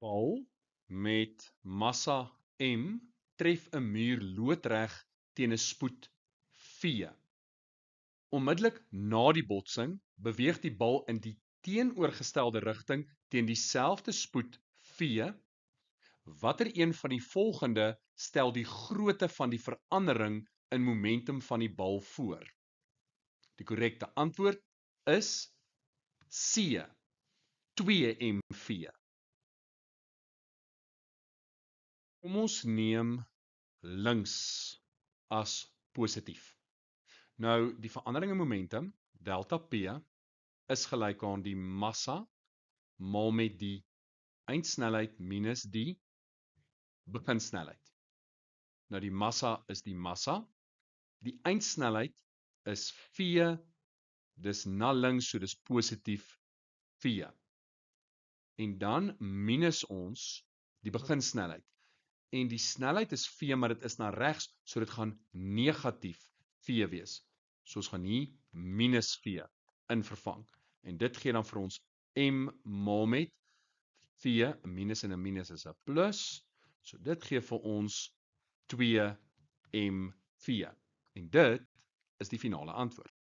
bal met massa m tref 'n muur loodreg teen 'n spoed v. Onmiddellik na die botsing beweeg die bal in die teenoorgestelde rigting teen dieselfde spoed v. Watter een van die volgende stel die grootte van die verandering in momentum van die bal voor? Die korrekte antwoord is C, 2mv. Kom ons neem links as positief. Nou, die verandering in momentum, delta P, is gelyk aan die massa maal met die eindsnelheid minus die beginsnelheid. Nou, die massa is die massa, die eindsnelheid is v, dis na links, so dis positief v. En dan minus ons die beginsnelheid. En die snelheid is v, maar dit is na regs, so dit gaan negatief v wees. So ons gaan hier minus v in vervang. En dit gee dan vir ons m maal met v, 'n minus en 'n minus is 'n plus. So dit gee vir ons 2mv. En dit is die finale antwoord.